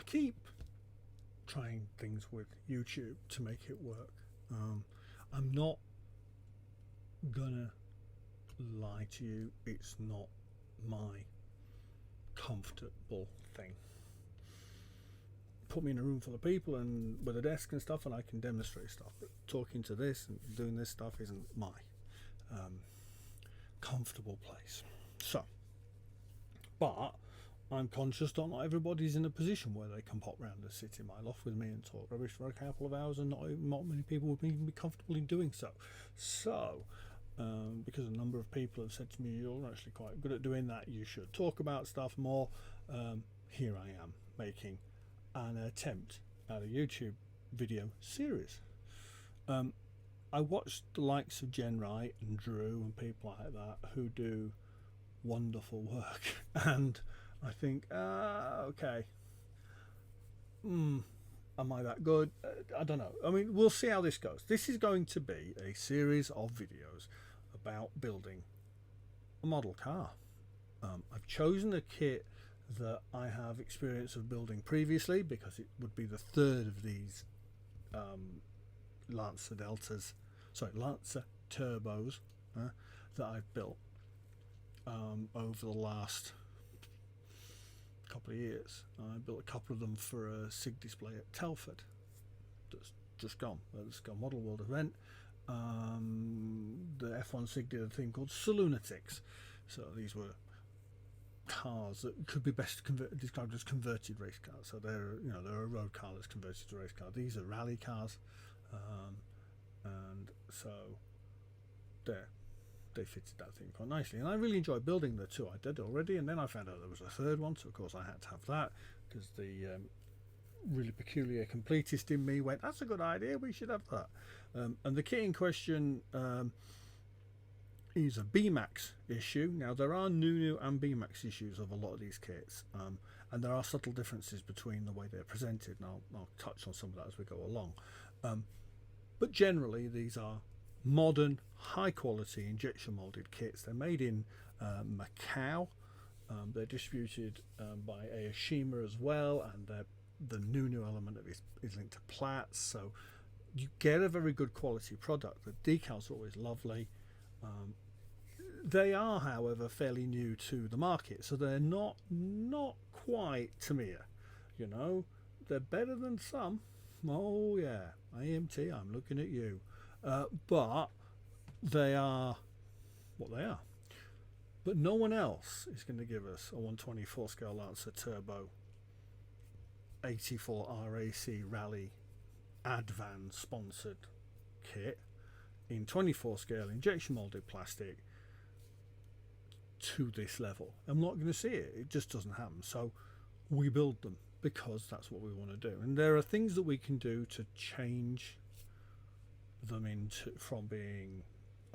keep trying things with YouTube to make it work. I'm not gonna lie to you, it's not my comfortable thing. Put me in a room full of people and with a desk and stuff, and I can demonstrate stuff, but talking to this and doing this stuff isn't my comfortable place. So, but I'm conscious that not everybody's in a position where they can pop round and sit in my loft with me and talk rubbish for a couple of hours, and not many people would even be comfortable in doing so. So, because a number of people have said to me, you're actually quite good at doing that, you should talk about stuff more, here I am making an attempt at a YouTube video series. I watched the likes of Jen Wright and Drew and people like that who do wonderful work, and I think, okay, am I that good? I don't know. I mean, we'll see how this goes. This is going to be a series of videos about building a model car. I've chosen a kit that I have experience of building previously, because it would be the third of these Lancer Turbos that I've built over the last couple of years. I built a couple of them for a SIG display at Telford that's just gone, at the Scum Model World event. The F1 SIG did a thing called Salunatics, so these were cars that could be best described as converted race cars. So they're a road car that's converted to a race car. These are rally cars, and so they fitted that thing quite nicely, and I really enjoyed building the two I did already, and then I found out there was a third one, so of course I had to have that, because the really peculiar completist in me went, that's a good idea, we should have that. And the kit in question is a BeeMax issue. Now there are new and BeeMax issues of a lot of these kits, and there are subtle differences between the way they're presented, and I'll touch on some of that as we go along. But generally these are modern, high quality injection molded kits. They're made in Macau. They're distributed by Aoshima as well, and the new element of it is linked to Platts, so you get a very good quality product. The decals are always lovely. They are, however, fairly new to the market, so they're not quite Tamiya. You know, they're better than some. Oh yeah, AMT, I'm looking at you. But they are what they are. But no one else is going to give us a 124 scale Lancer Turbo 84 RAC Rally Advan sponsored kit in 24 scale injection molded plastic to this level. I'm not going to see it. It just doesn't happen. So we build them because that's what we want to do. And there are things that we can do to change them from being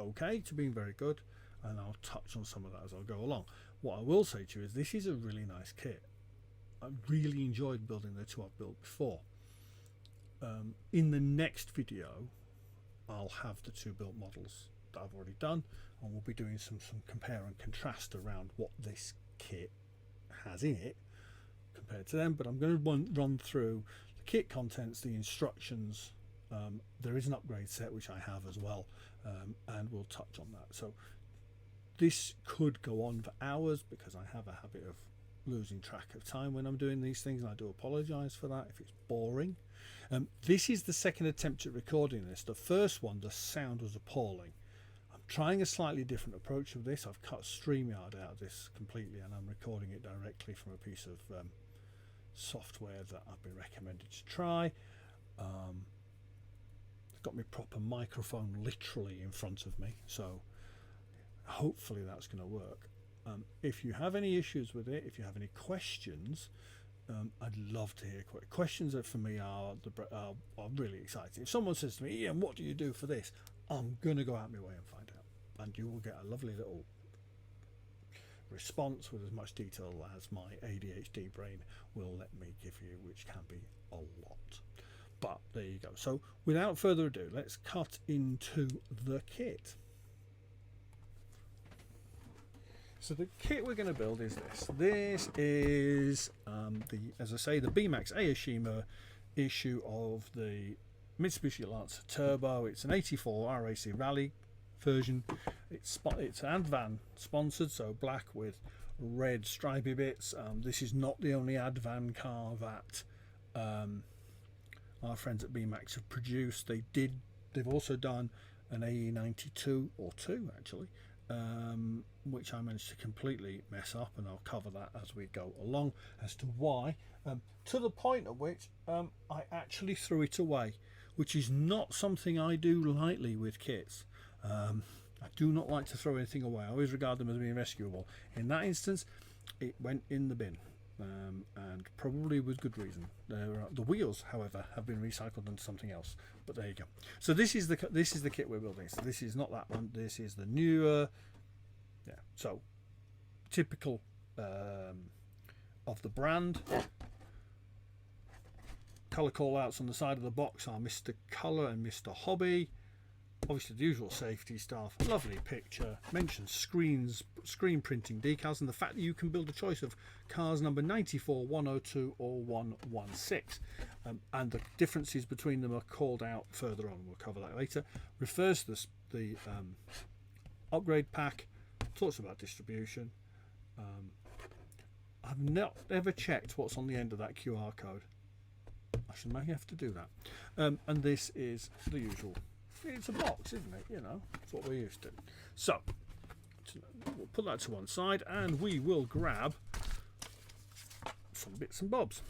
okay to being very good, and I'll touch on some of that as I'll go along. What I will say to you is this is a really nice kit. I really enjoyed building the two I've built before. In the next video I'll have the two built models that I've already done, and we'll be doing some compare and contrast around what this kit has in it compared to them. But I'm going to run through the kit contents, the instructions. There is an upgrade set which I have as well, and we'll touch on that. So this could go on for hours because I have a habit of losing track of time when I'm doing these things, and I do apologize for that if it's boring. This is the second attempt at recording this. The first one, the sound was appalling. I'm trying a slightly different approach with this. I've cut StreamYard out of this completely, and I'm recording it directly from a piece of software that I've been recommended to try. Got my proper microphone literally in front of me, so hopefully that's going to work. If you have any issues with it, if you have any questions, I'd love to hear questions. That for me are really exciting. If someone says to me, Ian, what do you do for this? I'm going to go out my way and find out, and you will get a lovely little response with as much detail as my ADHD brain will let me give you, which can be a lot. But there you go. So without further ado, let's cut into the kit. So the kit we're going to build is this. This is as I say, the BeeMax Aoshima issue of the Mitsubishi Lancer Turbo. It's an 84 RAC Rally version. It's Advan sponsored, so black with red stripy bits. This is not the only Advan car that our friends at BeeMax have produced. They've also done an AE92 or two actually, which I managed to completely mess up, and I'll cover that as we go along as to why, to the point at which I actually threw it away, which is not something I do lightly with kits. I do not like to throw anything away. I always regard them as being rescuable. In that instance, it went in the bin, and probably with good reason. The wheels, however, have been recycled into something else. But there you go. So this is the kit we're building. So this is not that one. This is the newer. Yeah. So typical of the brand. Colour call outs on the side of the box are Mr. Colour and Mr. Hobby. Obviously the usual safety stuff. Lovely picture. Mentions screen printing decals, and the fact that you can build a choice of cars number 94, 102 or 116. And the differences between them are called out further on. We'll cover that later. Refers to the upgrade pack. Talks about distribution. I've not ever checked what's on the end of that QR code. I should maybe have to do that. And this is the usual. It's a box, isn't it? You know, that's what we're used to. So we'll put that to one side, and we will grab some bits and bobs.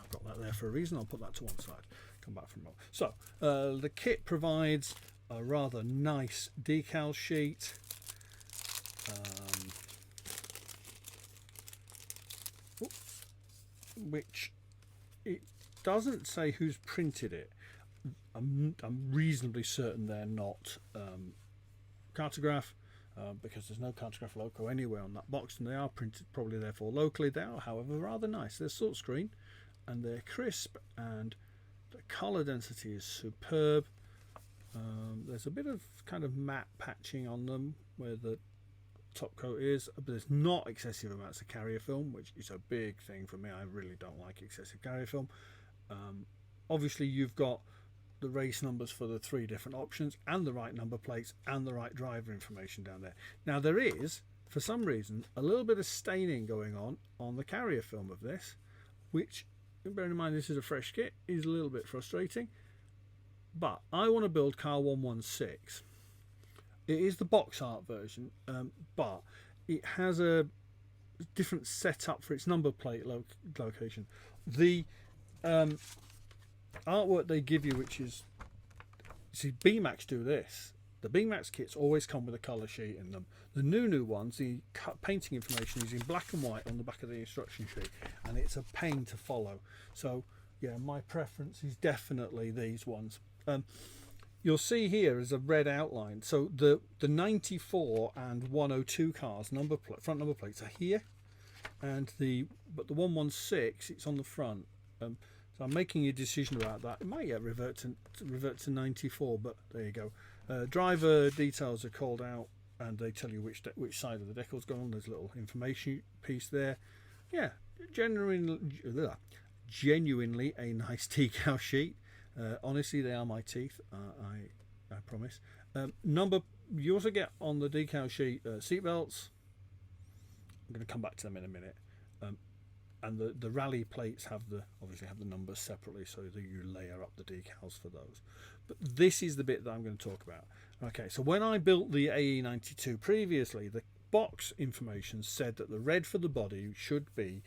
I've got that there for a reason. I'll put that to one side. Come back from it. So the kit provides a rather nice decal sheet. Which it doesn't say who's printed it. I'm reasonably certain they're not Cartograph, because there's no Cartograph logo anywhere on that box, and they are printed probably therefore locally. They are, however, rather nice. They're salt screen and they're crisp, and the colour density is superb. There's a bit of kind of matte patching on them where the top coat is, but there's not excessive amounts of carrier film, which is a big thing for me. I really don't like excessive carrier film. Obviously you've got the race numbers for the 3 different options, and the right number plates, and the right driver information down there. Now there is, for some reason, a little bit of staining going on the carrier film of this, which, bearing in mind this is a fresh kit, is a little bit frustrating. But I want to build car 116. It is the box art version, but it has a different setup for its number plate location. The artwork they give you, which is, see, BeeMax do this. The BeeMax kits always come with a colour sheet in them. The new ones, the painting information is in black and white on the back of the instruction sheet, and it's a pain to follow. So yeah, my preference is definitely these ones. You'll see here is a red outline. So the 94 and 102 cars front number plates are here, and but the 116, it's on the front. So I'm making a decision about that. It might revert to 94, but there you go. Driver details are called out, and they tell you which side of the decal's gone on. There's a little information piece there. Yeah, genuinely a nice decal sheet. Honestly, they are my teeth. I promise. You also get on the decal sheet seat belts. I'm going to come back to them in a minute. And the rally plates obviously have the numbers separately, so that you layer up the decals for those. But this is the bit that I'm going to talk about. Okay, so when I built the AE92 previously, the box information said that the red for the body should be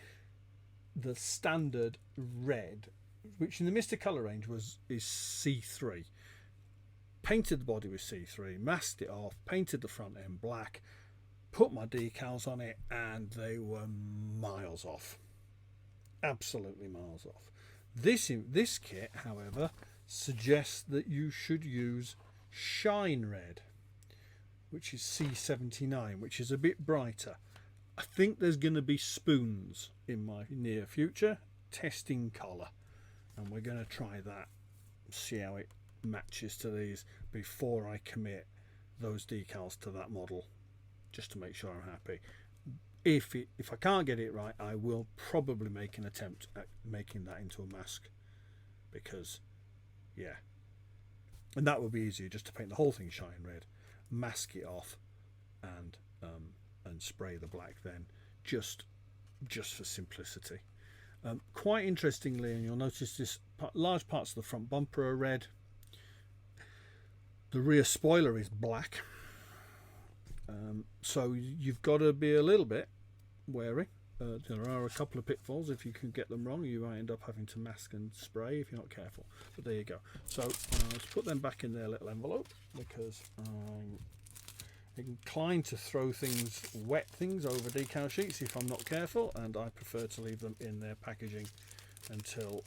the standard red, which in the Mr. Colour range is C3. Painted the body with C3, masked it off, painted the front end black, put my decals on it, and they were miles off. Absolutely miles off. This kit, however, suggests that you should use Shine Red, which is C79, which is a bit brighter. I think there's going to be spoons in my near future testing colour, and we're going to try that, see how it matches to these before I commit those decals to that model just to make sure I'm happy. If I can't get it right, I will probably make an attempt at making that into a mask, because yeah, and that would be easier, just to paint the whole thing shine red, mask it off, and spray the black then, just for simplicity. Quite interestingly, and you'll notice this, large parts of the front bumper are red. The rear spoiler is black, so you've got to be a little bit wary. There are a couple of pitfalls. If you can get them wrong, you might end up having to mask and spray if you're not careful. But there you go. So let's put them back in their little envelope, because I'm inclined to throw things, wet things, over decal sheets if I'm not careful, and I prefer to leave them in their packaging until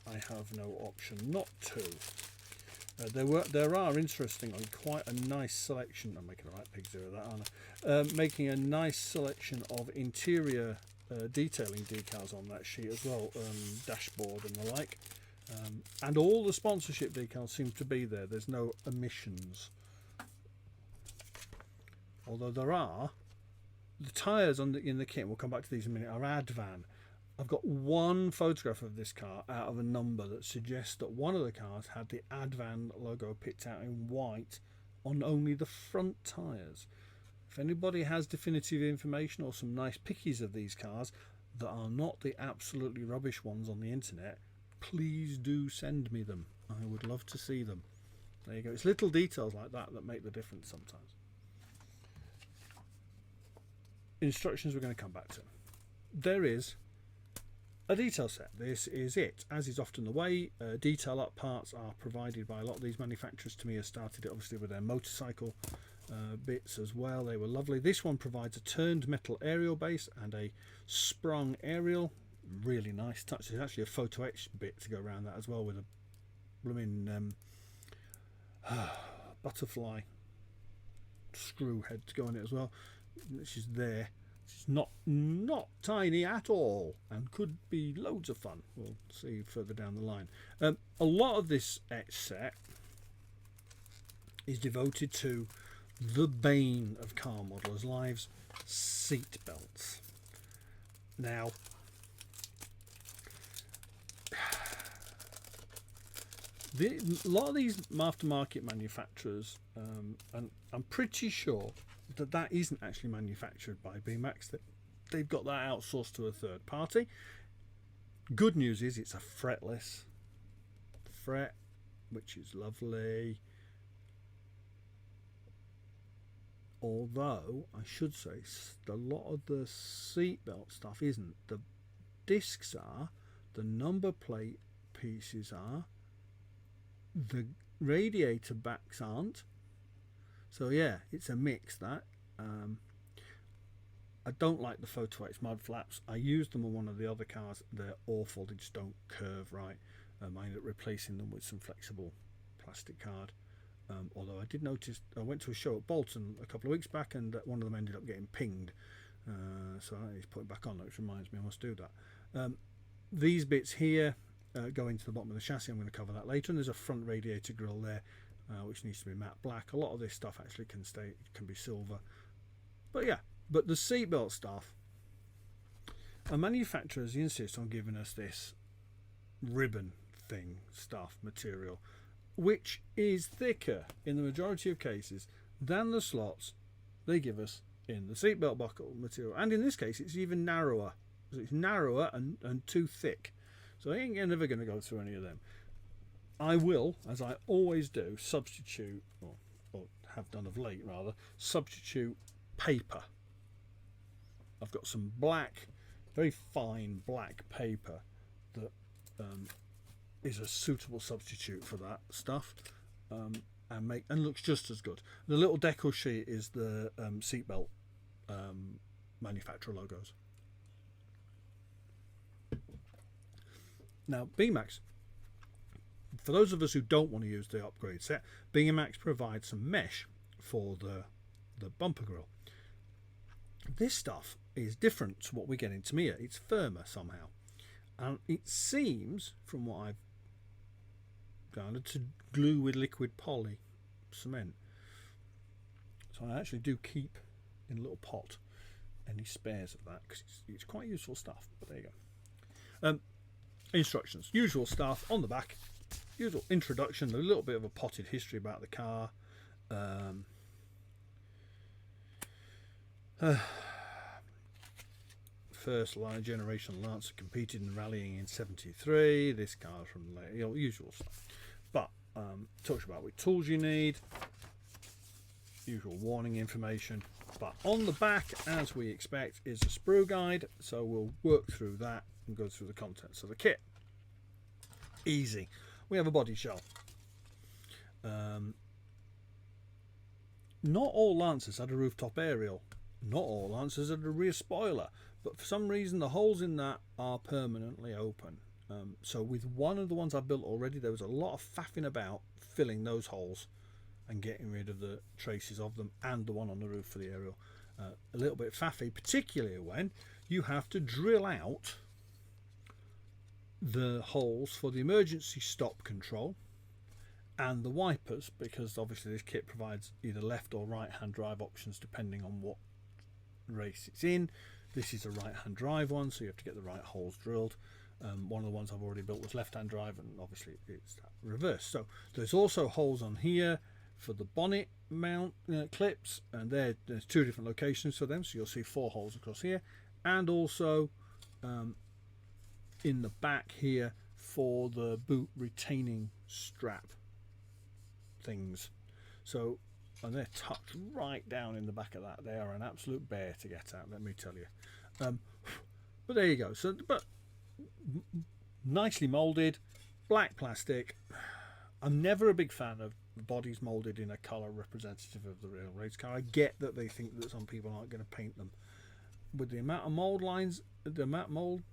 I have no option not to. There are interestingly quite a nice selection. I'm making a right pig zero of that, aren't I? Making a nice selection of interior detailing decals on that sheet as well, dashboard and the like, and all the sponsorship decals seem to be there. There's no omissions, although there are. The tyres in the kit, we'll come back to these in a minute, are Advan. I've got one photograph of this car out of a number that suggests that one of the cars had the Advan logo picked out in white on only the front tyres. If anybody has definitive information or some nice pickies of these cars that are not the absolutely rubbish ones on the internet, please do send me them. I would love to see them. There you go. It's little details like that that make the difference sometimes. Instructions we're going to come back to. There is a detail set. This is it. As is often the way, detail up parts are provided by a lot of these manufacturers. To me, have started it obviously with their motorcycle bits as well. They were lovely. This one provides a turned metal aerial base and a sprung aerial. Really nice touch. There's actually a photo etch bit to go around that as well, with a blooming butterfly screw head to go on it as well. Which is there. It's not tiny at all, and could be loads of fun. We'll see further down the line. A lot of this etch set is devoted to the bane of car modelers' lives: seat belts. Now, a lot of these aftermarket manufacturers, and I'm pretty sure that isn't actually manufactured by BeeMax. They've got that outsourced to a third party. Good news is it's a fretless fret, which is lovely. Although I should say a lot of the seatbelt stuff isn't. The discs are, the number plate pieces are, the radiator backs aren't. So yeah, it's a mix that. I don't like the photo etch mud flaps. I used them on one of the other cars. They're awful. They just don't curve right. I ended up replacing them with some flexible plastic card. Although I did notice, I went to a show at Bolton a couple of weeks back, and one of them ended up getting pinged. So I need to put it back on, which reminds me I must do that. These bits here go into the bottom of the chassis. I'm going to cover that later. And there's a front radiator grille there, which needs to be matte black. A lot of this stuff actually can be silver. But yeah, but the seatbelt stuff, manufacturers insist on giving us this ribbon thing stuff material, which is thicker in the majority of cases than the slots they give us in the seatbelt buckle material. And in this case, it's even narrower. So it's narrower and too thick. So I ain't never going to go through any of them. I will, as I always do, substitute, or have done of late rather, substitute paper. I've got some black, very fine black paper that is a suitable substitute for that stuff, and looks just as good. The little decal sheet is the seatbelt manufacturer logos. Now, BeeMax, for those of us who don't want to use the upgrade set, BeeMax provides some mesh for the bumper grille. This stuff is different to what we get in Tamiya. It's firmer somehow, and it seems, from what I've gathered, to glue with liquid poly cement. So I actually do keep in a little pot any spares of that because it's quite useful stuff. But there you go. Instructions, usual stuff on the back, usual introduction, a little bit of a potted history about the car. First line generation Lancer competed in rallying in '73. This car's from the usual stuff. But talks about what tools you need, usual warning information. But on the back, as we expect, is a sprue guide. So we'll work through that and go through the contents of the kit. Easy. We have a body shell. Not all Lancers had a rooftop aerial. Not all Lancers had a rear spoiler. But for some reason, the holes in that are permanently open. So with one of the ones I built already, there was a lot of faffing about filling those holes and getting rid of the traces of them, and the one on the roof for the aerial. A little bit faffy, particularly when you have to drill out the holes for the emergency stop control and the wipers, because obviously this kit provides either left or right hand drive options depending on what race it's in. This is a right hand drive one, so you have to get the right holes drilled. One of the ones I've already built was left hand drive, and obviously it's reverse. So there's also holes on here for the bonnet mount clips, and there's 2 different locations for them, so you'll see 4 holes across here, and also in the back here for the boot retaining strap things. So, and they're tucked right down in the back of that. They are an absolute bear to get at, let me tell you. But there you go. So, but nicely molded, black plastic. I'm never a big fan of bodies molded in a colour representative of the real race car. I get that they think that some people aren't going to paint them. With the amount of mould lines, the amount of mould,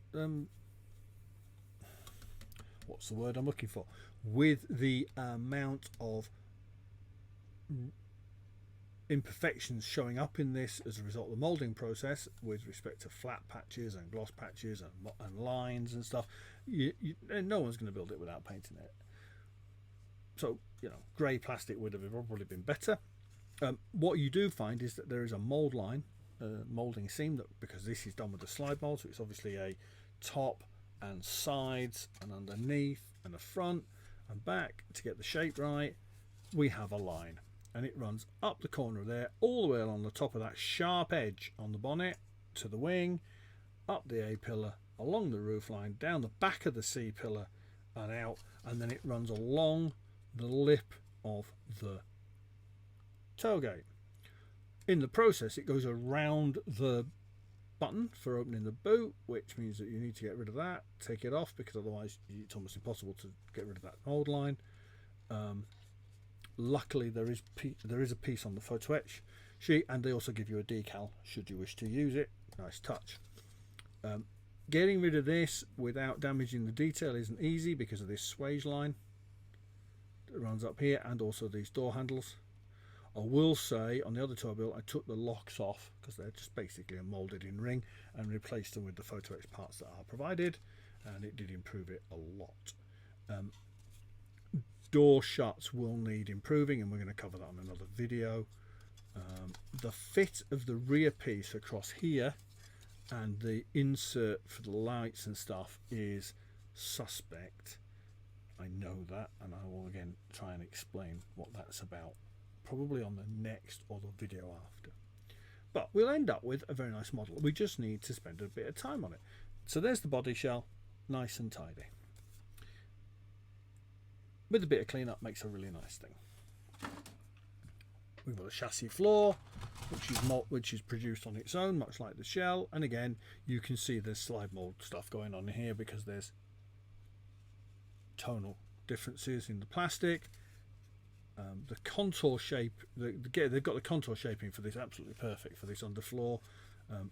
what's the word I'm looking for? With the amount of imperfections showing up in this as a result of the moulding process with respect to flat patches and gloss patches and lines and stuff, no one's going to build it without painting it. So, you know, grey plastic would have probably been better. What you do find is that there is a mould line, moulding seam, that because this is done with a slide mould, so it's obviously a top and sides and underneath and a front and back to get the shape right. We have a line, and it runs up the corner there, all the way along the top of that sharp edge on the bonnet to the wing, up the A pillar, along the roof line, down the back of the C pillar and out, and then it runs along the lip of the tailgate. In the process, it goes around the button for opening the boot, which means that you need to get rid of that, take it off, because otherwise it's almost impossible to get rid of that mold line. Luckily there is a piece on the photo etch sheet, and they also give you a decal should you wish to use it. Nice touch. Getting rid of this without damaging the detail isn't easy because of this swage line that runs up here, and also these door handles. I will say on the other two I built, I took the locks off because they're just basically a moulded in ring, and replaced them with the photo etch parts that are provided, and it did improve it a lot. Door shuts will need improving, and we're going to cover that on another video. The fit of the rear piece across here and the insert for the lights and stuff is suspect. I know that, and I will again try and explain what that's about, probably on the next or the video after. But we'll end up with a very nice model. We just need to spend a bit of time on it. So there's the body shell, nice and tidy. With a bit of cleanup makes a really nice thing. We've got a chassis floor, which is produced on its own, much like the shell. And again, you can see there's slide mold stuff going on here because there's tonal differences in the plastic. The contour shape, they've got the contour shaping for this absolutely perfect for this underfloor,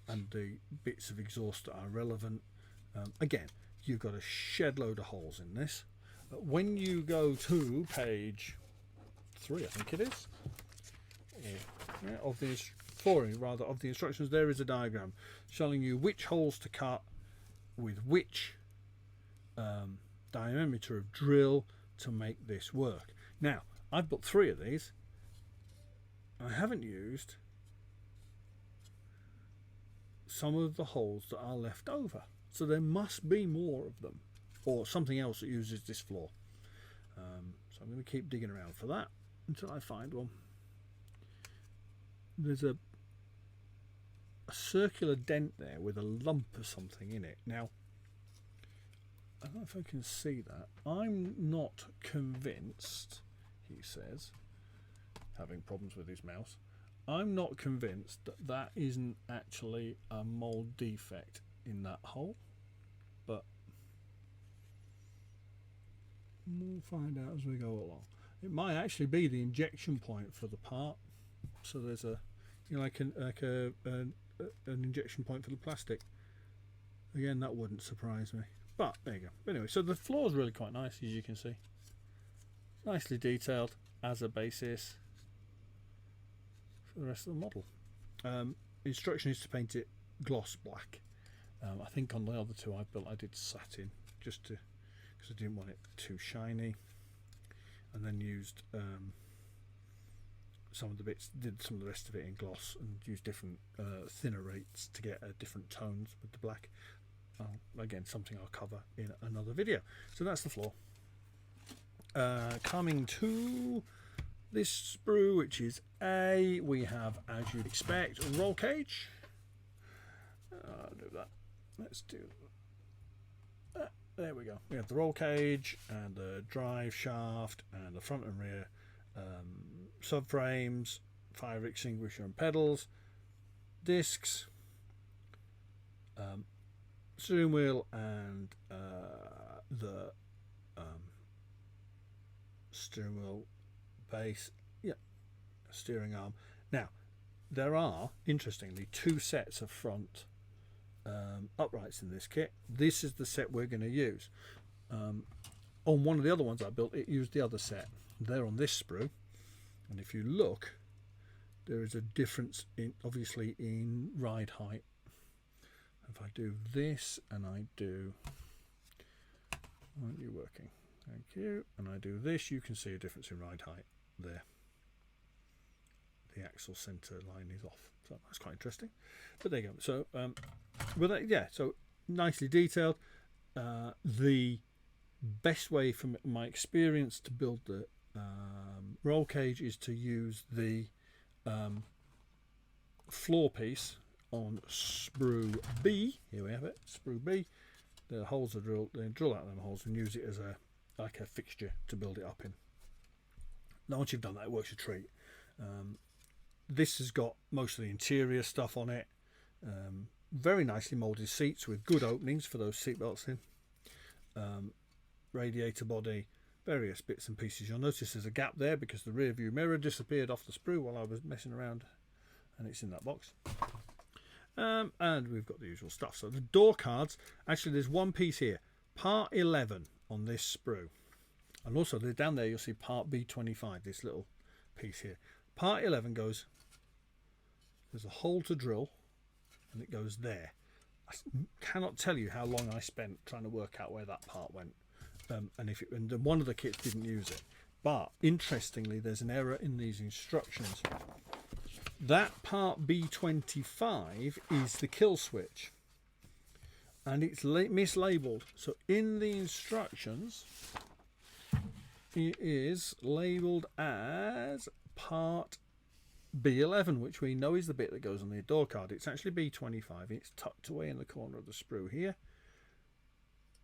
and the bits of exhaust that are relevant. Again, you've got a shed load of holes in this. When you go to page 3, I think it is, of the 4 rather of the instructions, there is a diagram showing you which holes to cut with which diameter of drill to make this work. Now, I've built 3 of these, I haven't used some of the holes that are left over, so there must be more of them, or something else that uses this floor. So I'm going to keep digging around for that until I find one. There's a circular dent there with a lump of something in it. Now, I don't know if I can see that. I'm not convinced, he says, having problems with his mouse. I'm not convinced that that isn't actually a mold defect in that hole, but we'll find out as we go along. It might actually be the injection point for the part. So there's a, you know, like an injection point for the plastic. Again, that wouldn't surprise me. But there you go. But anyway, so the floor is really quite nice, as you can see. Nicely detailed as a basis for the rest of the model. Instruction is to paint it gloss black. I think on the other two I built, I did satin, just to, because I didn't want it too shiny, and then used some of the bits, did some of the rest of it in gloss, and used different thinner rates to get different tones with the black. Again, something I'll cover in another video. So that's the floor. Coming to this sprue, which is A, we have, as you'd expect, a roll cage. Do that. Let's do that. There we go. We have the roll cage and the drive shaft and the front and rear subframes, fire extinguisher and pedals, discs, steering wheel, and the steering wheel base, steering arm. Now, there are, interestingly, two sets of front uprights in this kit. This is the set we're going to use. On one of the other ones I built, it used the other set. They're on this sprue, and if you look, there is a difference in, obviously, in ride height. If I do this and I do, aren't you working? Thank you. And I do this, you can see a difference in ride height there. The axle center line is off, so that's quite interesting. But there you go. So, so nicely detailed. The best way, from my experience, to build the roll cage is to use the floor piece on sprue B. Here we have it, sprue B. The holes are drilled. They drill out them holes and use it as a fixture to build it up in. Now, once you've done that, it works a treat. This has got most of the interior stuff on it. Very nicely molded seats with good openings for those seat belts in. Radiator body, various bits and pieces. You'll notice there's a gap there because the rear view mirror disappeared off the sprue while I was messing around, and it's in that box. And we've got the usual stuff. So the door cards, actually there's one piece here, part 11 on this sprue, and also down there you'll see part B25, this little piece here. Part 11 goes, there's a hole to drill, and it goes there. I cannot tell you how long I spent trying to work out where that part went, and one of the kits didn't use it. But interestingly, there's an error in these instructions. That part B25 is the kill switch, and it's mislabeled. So in the instructions, it is labeled as part B11, which we know is the bit that goes on the door card. It's actually B25. It's tucked away in the corner of the sprue here.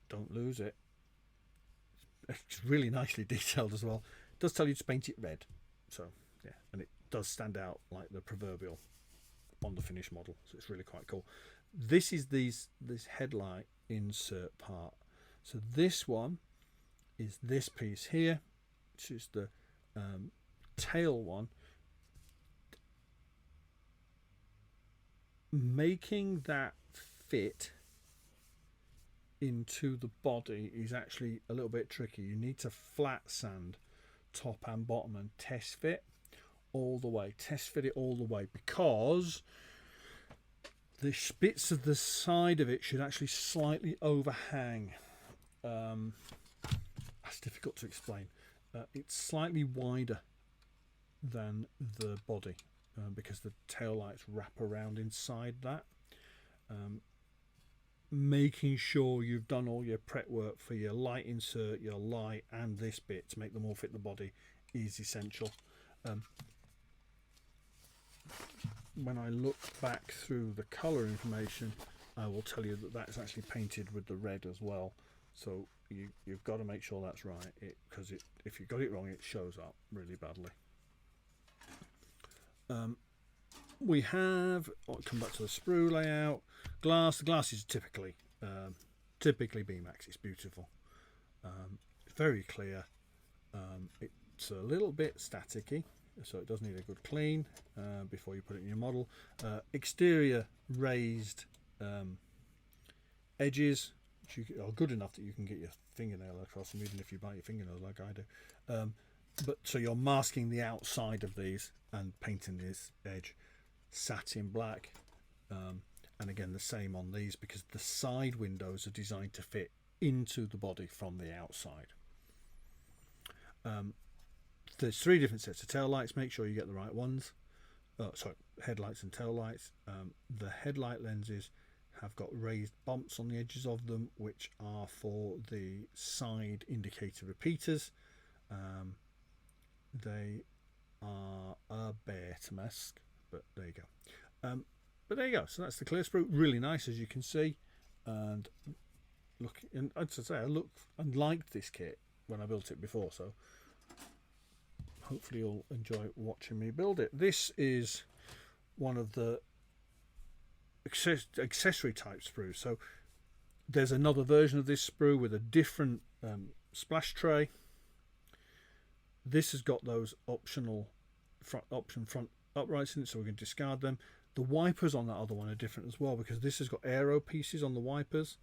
Don't lose it. It's really nicely detailed as well. It does tell you to paint it red. So yeah, and it does stand out like the proverbial on the finished model. So it's really quite cool. This is this headlight insert part. So this one is this piece here, which is the tail one. Making that fit into the body is actually a little bit tricky. You need to flat sand top and bottom and test fit all the way. Test fit it all the way, because the bits of the side of it should actually slightly overhang. That's difficult to explain. It's slightly wider than the body, because the tail lights wrap around inside that. Making sure you've done all your prep work for your light insert, your light, and this bit to make them all fit the body is essential. When I look back through the colour information, I will tell you that that's actually painted with the red as well. So you've got to make sure that's right, because if you got it wrong, it shows up really badly. We have, I'll come back to the sprue layout. Glass. The glass is typically BeeMax. It's beautiful. It's very clear. It's a little bit staticky, so it does need a good clean before you put it in your model. Exterior raised edges, which are good enough that you can get your fingernail across them, even if you bite your fingernails like I do. But so you're masking the outside of these and painting this edge satin black, and again the same on these, because the side windows are designed to fit into the body from the outside. There's 3 different sets of tail lights. Make sure you get the right ones. Sorry, headlights and tail lights. The headlight lenses have got raised bumps on the edges of them, which are for the side indicator repeaters. They are a bit to mask, but there you go. But there you go. So that's the clear sprue. Really nice, as you can see. And look, and as I say, I looked and liked this kit when I built it before, so hopefully you'll enjoy watching me build it. This is one of the accessory type sprues. So there's another version of this sprue with a different splash tray. This has got those optional front uprights in it, so we can discard them. The wipers on that other one are different as well, because this has got aero pieces on the wipers,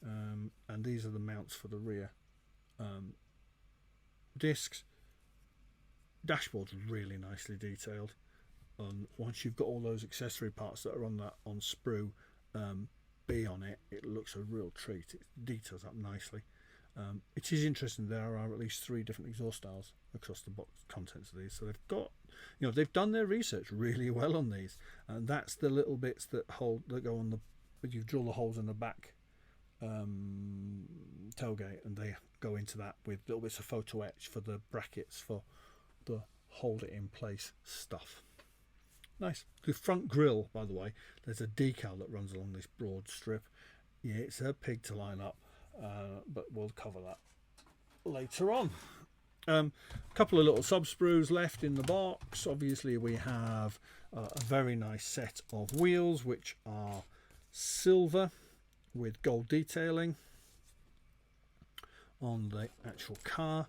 and these are the mounts for the rear discs. Dashboard's really nicely detailed. Once you've got all those accessory parts that are on that on sprue B on it, it looks a real treat. It details up nicely. It is interesting, there are at least 3 different exhaust styles across the box contents of these, so they've got, they've done their research really well on these, and that's the little bits that go on you drill the holes in the back tailgate, and they go into that with little bits of photo etch for the brackets for the hold it in place stuff. Nice. The front grille, by the way, there's a decal that runs along this broad strip. Yeah, it's a pig to line up, but we'll cover that later on. A couple of little sub sprues left in the box. Obviously we have a very nice set of wheels, which are silver with gold detailing on the actual car.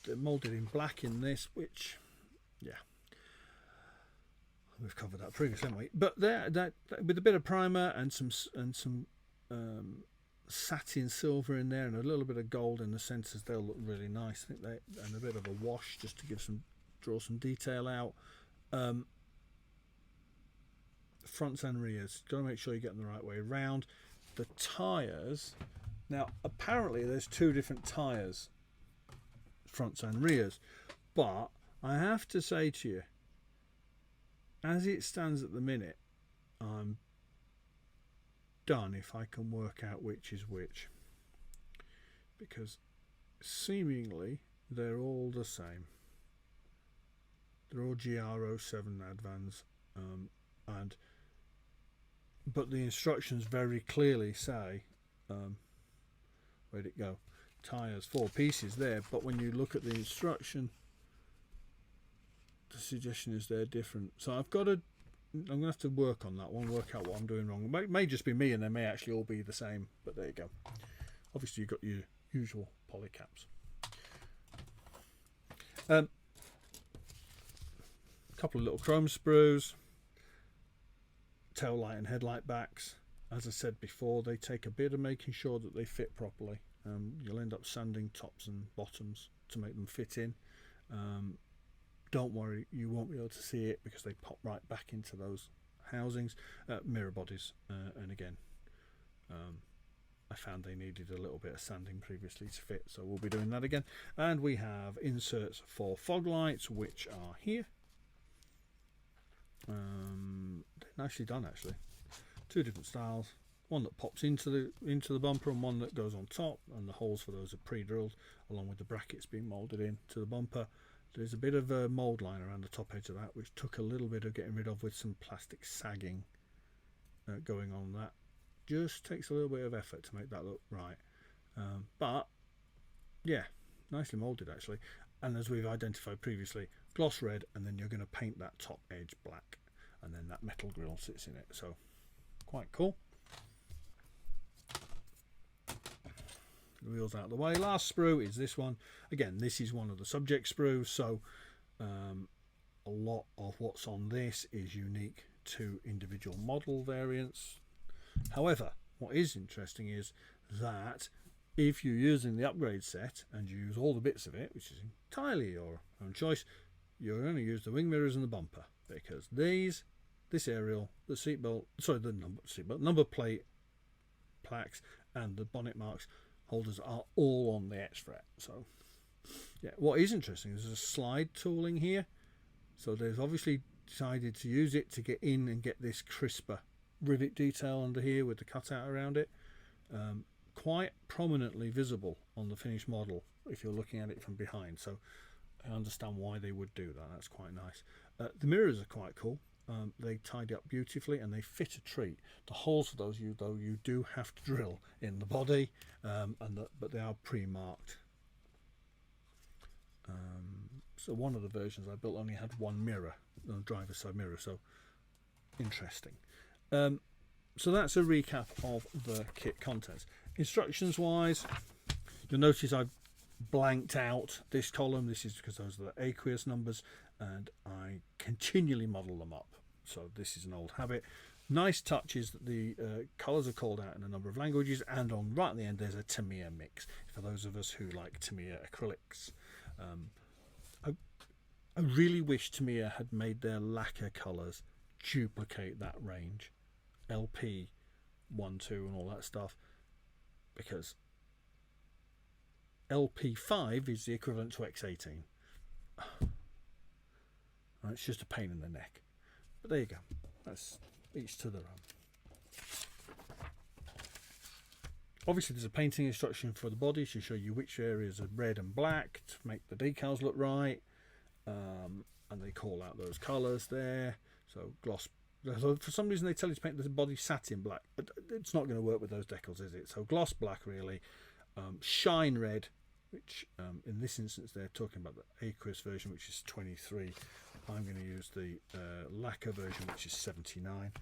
They're molded in black in this, which, yeah, we've covered that previously, haven't we? But that with a bit of primer and some satin silver in there and a little bit of gold in the centers, they'll look really nice. I think and a bit of a wash just to draw some detail out. Fronts and rears, got to make sure you get them the right way around. The tires, now apparently there's 2 different tires, fronts and rears, but I have to say to you, as it stands at the minute, I'm done if I can work out which is which, because seemingly they're all the same. They're all GR07 Advans, but the instructions very clearly say, where'd it go? Tires 4 pieces there, but when you look at the instruction, the suggestion is they're different. So I'm gonna have to work on that one, work out what I'm doing wrong. It may just be me, and they may actually all be the same, but there you go. Obviously you've got your usual poly caps. Couple of little chrome sprues, tail light and headlight backs. As I said before, they take a bit of making sure that they fit properly. You'll end up sanding tops and bottoms to make them fit in. Don't worry, you won't be able to see it because they pop right back into those housings. Mirror bodies, and again, I found they needed a little bit of sanding previously to fit, so we'll be doing that again. And we have inserts for fog lights, which are here. Nicely done, actually. Two different styles. One that pops into the bumper and one that goes on top, and the holes for those are pre-drilled, along with the brackets being moulded into the bumper. There's a bit of a mould line around the top edge of that, which took a little bit of getting rid of with some plastic sagging going on. That just takes a little bit of effort to make that look right, but yeah, nicely moulded actually. And as we've identified previously, gloss red, and then you're going to paint that top edge black, and then that metal grille sits in it, so quite cool. The wheels out of the way. Last sprue is this one. Again, this is one of the subject sprues, so a lot of what's on this is unique to individual model variants. However, what is interesting is that if you're using the upgrade set and you use all the bits of it, which is entirely your own choice, you're going to use the wing mirrors and the bumper, because this aerial, the seatbelt, sorry, the number plate plaques and the bonnet marks holders are all on the X fret. So yeah, what is interesting is there's a slide tooling here, so they've obviously decided to use it to get in and get this crisper rivet detail under here with the cutout around it, quite prominently visible on the finished model if you're looking at it from behind. So I understand why they would do that. That's quite nice. The mirrors are quite cool. They tidy up beautifully and they fit a treat. The holes for those, though, you do have to drill in the body, but they are pre-marked. So one of the versions I built only had one mirror, the driver's side mirror, so interesting. So that's a recap of the kit contents. Instructions wise, you'll notice I've blanked out this column. This is because those are the aqueous numbers and I continually model them up, so this is an old habit. Nice touch is that the colours are called out in a number of languages, and on right at the end there's a Tamiya mix for those of us who like Tamiya acrylics. I really wish Tamiya had made their lacquer colours duplicate that range, LP 1, 2 and all that stuff, because LP5 is the equivalent to X18. It's just a pain in the neck, but there you go. That's each to their own. Obviously there's a painting instruction for the body to show you which areas are red and black to make the decals look right, and they call out those colours there. So gloss, so for some reason they tell you to paint the body satin black, but it's not going to work with those decals, is it? So gloss black really, shine red, which in this instance they're talking about the aqueous version, which is 23. I'm going to use the lacquer version, which is 79.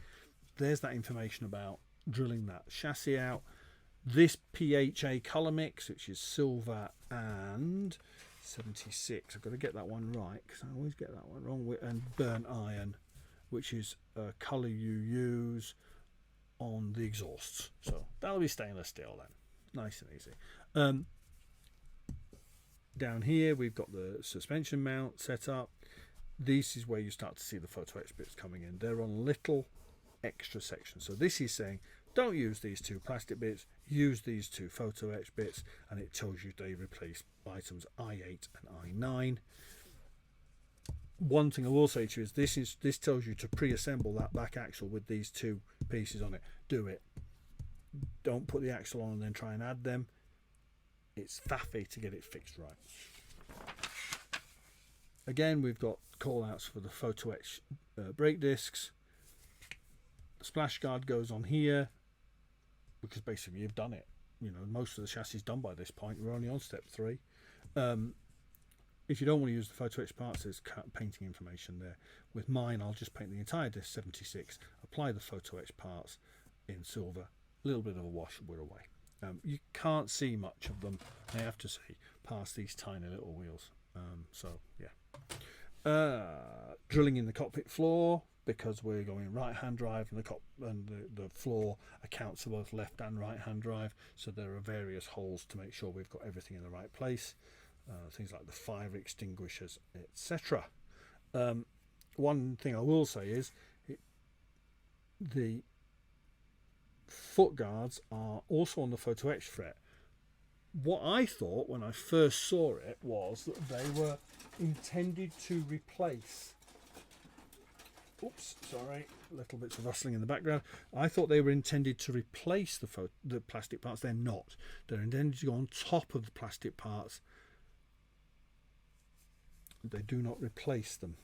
There's that information about drilling that chassis out. This PHA colour mix, which is silver and 76. I've got to get that one right because I always get that one wrong. And burnt iron, which is a colour you use on the exhausts. So that'll be stainless steel then. Nice and easy. Down here we've got the suspension mount set up. This is where you start to see the photo etch bits coming in. They're on little extra sections. So this is saying don't use these two plastic bits, use these two photo etch bits, and it tells you they replace items I8 and I9. One thing I will say to you is this tells you to pre-assemble that back axle with these two pieces on it. Do it. Don't put the axle on and then try and add them. It's faffy to get it fixed right. Again, we've got call outs for the photo etch brake discs. The splash guard goes on here because basically you've done it. You know, most of the chassis is done by this point. We're only on step 3. If you don't want to use the photo etch parts, there's painting information there. With mine, I'll just paint the entire disc 76, apply the photo etch parts in silver, a little bit of a wash, we're away. You can't see much of them, I have to say, past these tiny little wheels. So yeah, drilling in the cockpit floor because we're going right hand drive, and the floor accounts for both left and right hand drive, so there are various holes to make sure we've got everything in the right place. Things like the fire extinguishers, etc. One thing I will say is the foot guards are also on the Photo Etch fret. What I thought when I first saw it was that they were intended to replace. Oops, sorry, little bits of rustling in the background. I thought they were intended to replace the plastic parts. They're not. They're intended to go on top of the plastic parts. They do not replace them,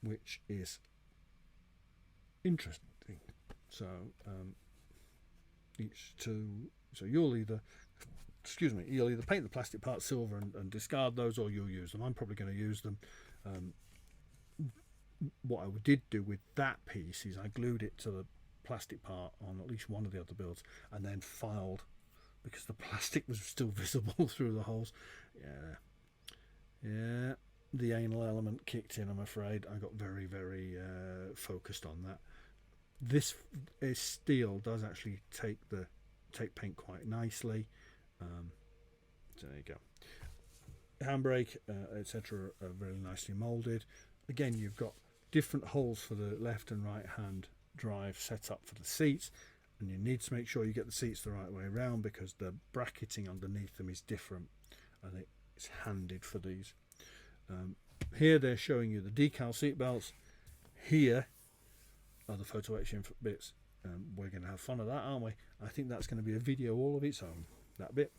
which is interesting. So you'll either paint the plastic parts silver and discard those, or you'll use them. I'm probably going to use them. What I did do with that piece is I glued it to the plastic part on at least one of the other builds, and then filed because the plastic was still visible through the holes. Yeah, the anal element kicked in, I'm afraid. I got very, very focused on that. This steel does actually take paint quite nicely. So there you go. Handbrake, etc. are very nicely moulded. Again, you've got different holes for the left and right hand drive set up for the seats, and you need to make sure you get the seats the right way around because the bracketing underneath them is different, and it's handed for these. Here they're showing you the decal seat belts. Here are the photo etching bits. We're going to have fun of that, aren't we? I think that's going to be a video all of its own, that bit.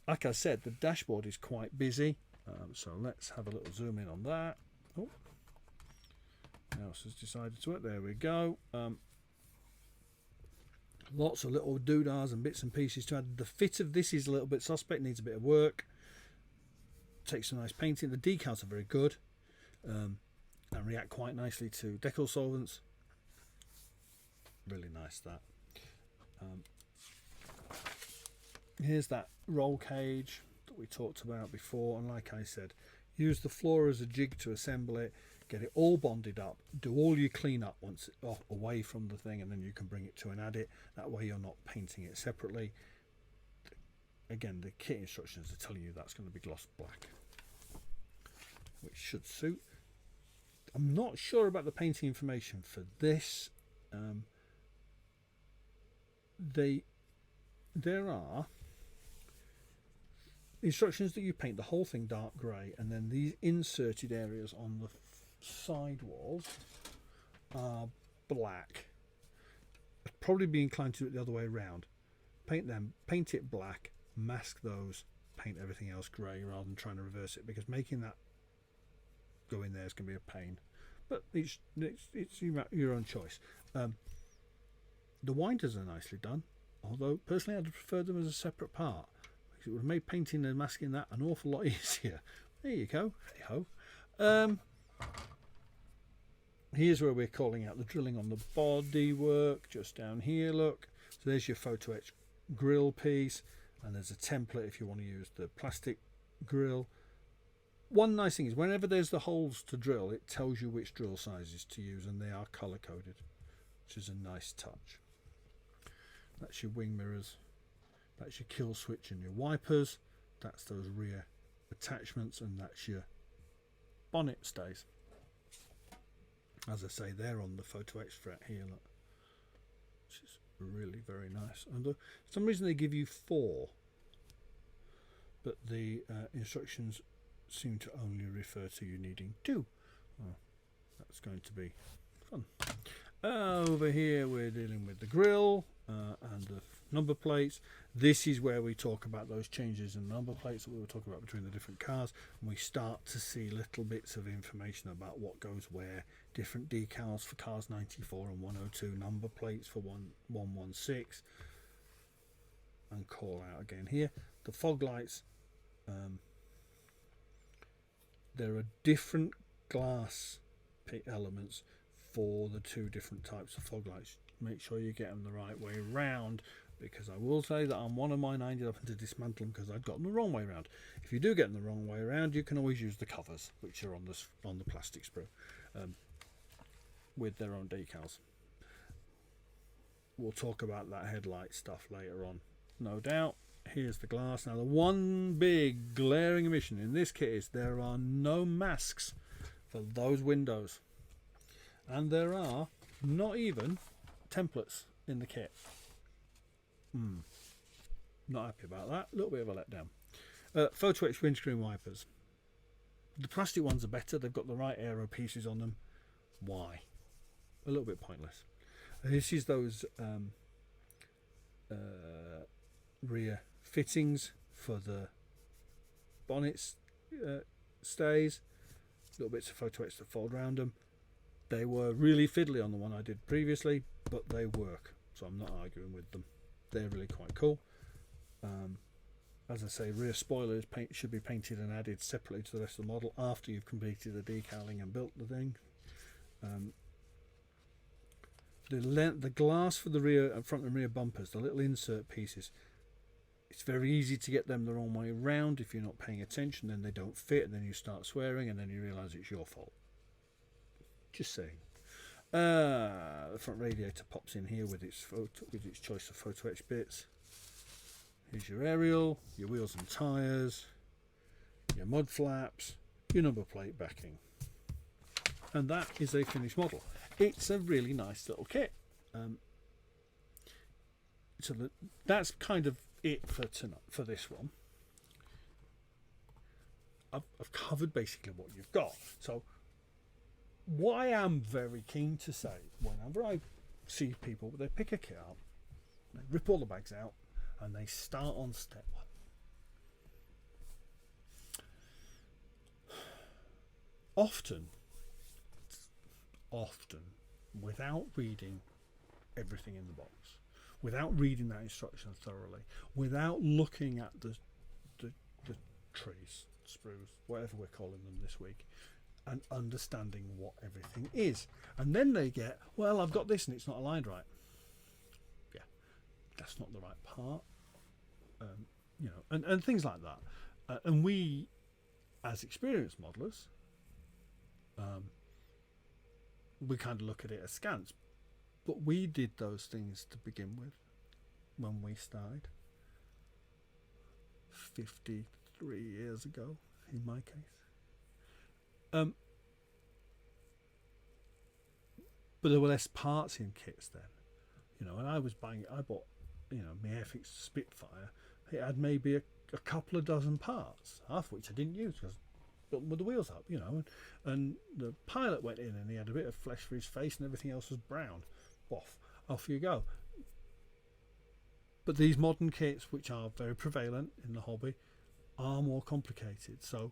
Like I said, the dashboard is quite busy, so let's have a little zoom in on that. Oh, mouse has decided to work. There we go. Lots of little doodahs and bits and pieces to add. The fit of this is a little bit suspect, needs a bit of work. Takes some nice painting. The decals are very good and react quite nicely to decal solvents. Really nice that. Here's that roll cage that we talked about before, and like I said, use the floor as a jig to assemble it, get it all bonded up, do all your clean up once away from the thing, and then you can bring it to and add it. That way you're not painting it separately. Again, the kit instructions are telling you that's going to be gloss black, which should suit. I'm not sure about the painting information for this. There are instructions that you paint the whole thing dark grey, and then these inserted areas on the side walls are black. I'd probably be inclined to do it the other way around. Paint it black, mask those, paint everything else grey, rather than trying to reverse it, because making that go in there is going to be a pain. But it's your own choice. The winders are nicely done, although personally I'd prefer them as a separate part, because it would have made painting and masking that an awful lot easier. There you go. Hey ho. Here's where we're calling out the drilling on the body work, just down here, look. So there's your photo etch grill piece, and there's a template if you want to use the plastic grill. One nice thing is whenever there's the holes to drill, it tells you which drill sizes to use, and they are color coded, which is a nice touch. That's your wing mirrors, that's your kill switch and your wipers, that's those rear attachments, and that's your bonnet stays. As I say, they're on the Photo Etch fret here, look, which is really very nice. And for some reason they give you 4, but the instructions seem to only refer to you needing 2. Well, that's going to be fun. Over here we're dealing with the grill and the number plates. This is where we talk about those changes in number plates that we were talking about between the different cars, and we start to see little bits of information about what goes where. Different decals for cars 94 and 102, number plates for 116, and call out again here. The fog lights, there are different glass elements for the 2 different types of fog lights. Make sure you get them the right way round, because I will say that on one of mine I ended up having to dismantle them because I'd got them the wrong way around. If you do get them the wrong way around, you can always use the covers, which are on the plastic sprue, with their own decals. We'll talk about that headlight stuff later on, no doubt. Here's the glass. Now the one big glaring omission in this kit is there are no masks for those windows, and there are not even templates in the kit. Not happy about that. A little bit of a letdown. Photo etch windscreen wipers. The plastic ones are better. They've got the right aero pieces on them. Why? A little bit pointless. This is those rear fittings for the bonnets stays. Little bits of photo etch that fold around them. They were really fiddly on the one I did previously, but they work, so I'm not arguing with them. They're really quite cool. As I say, rear spoilers should be painted and added separately to the rest of the model after you've completed the decaling and built the thing. The glass for the rear and front and rear bumpers, the little insert pieces, it's very easy to get them the wrong way round. If you're not paying attention, then they don't fit, and then you start swearing, and then you realise it's your fault. Just saying. The front radiator pops in here with its choice of photo etch bits. Here's your aerial, your wheels and tyres, your mud flaps, your number plate backing. And that is a finished model. It's a really nice little kit. So that's kind of it for tonight, for this one. I've covered basically what you've got. So what I am very keen to say, whenever I see people, they pick a kit up, they rip all the bags out, and they start on step one. Often, without reading everything in the box, without reading that instruction thoroughly, without looking at the trees, sprues, whatever we're calling them this week, and understanding what everything is, and then they get, well, I've got this and it's not aligned right. Yeah, that's not the right part, you know, and things like that. And we, as experienced modelers, we kind of look at it askance, but we did those things to begin with when we started 53 years ago in my case. But there were less parts in kits then, you know, and I bought, you know, my Airfix Spitfire. It had maybe a couple of dozen parts, half of which I didn't use because with the wheels up, you know, and the pilot went in and he had a bit of flesh for his face and everything else was brown. Off you go. But these modern kits, which are very prevalent in the hobby, are more complicated. So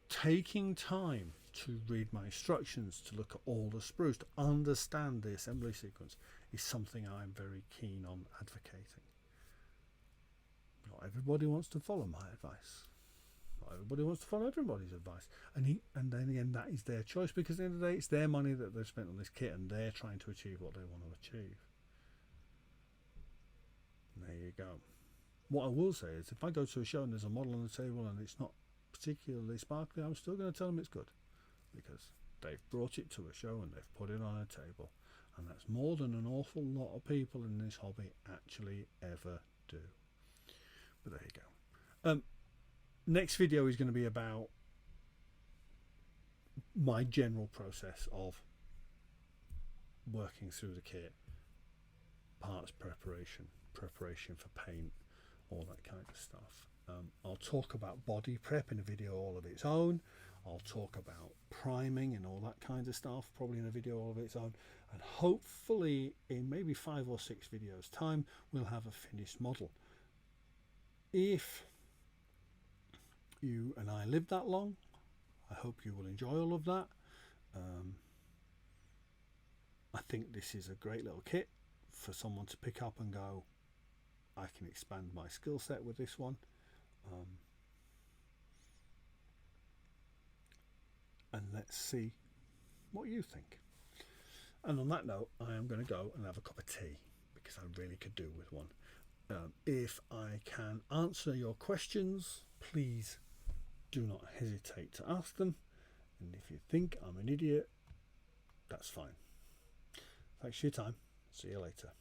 taking time to read my instructions, to look at all the sprues, to understand the assembly sequence, is something I'm very keen on advocating. Not everybody wants to follow my advice. Not everybody wants to follow everybody's advice. And then in the end, that is their choice, because at the end of the day, it's their money that they've spent on this kit and they're trying to achieve what they want to achieve. There you go. What I will say is, if I go to a show and there's a model on the table and it's not particularly sparkly, I'm still going to tell them it's good, because they've brought it to a show and they've put it on a table, and that's more than an awful lot of people in this hobby actually ever do. But there you go. Next video is going to be about my general process of working through the kit, parts preparation for paint, all that kind of stuff. I'll talk about body prep in a video all of its own. I'll talk about priming and all that kind of stuff, probably in a video all of its own. And hopefully in maybe 5 or 6 videos time, we'll have a finished model. If you and I live that long, I hope you will enjoy all of that. I think this is a great little kit for someone to pick up and go, I can expand my skill set with this one. And let's see what you think. And on that note, I am going to go and have a cup of tea, because I really could do with one. If I can answer your questions, please do not hesitate to ask them. And if you think I'm an idiot, that's fine. Thanks for your time. See you later.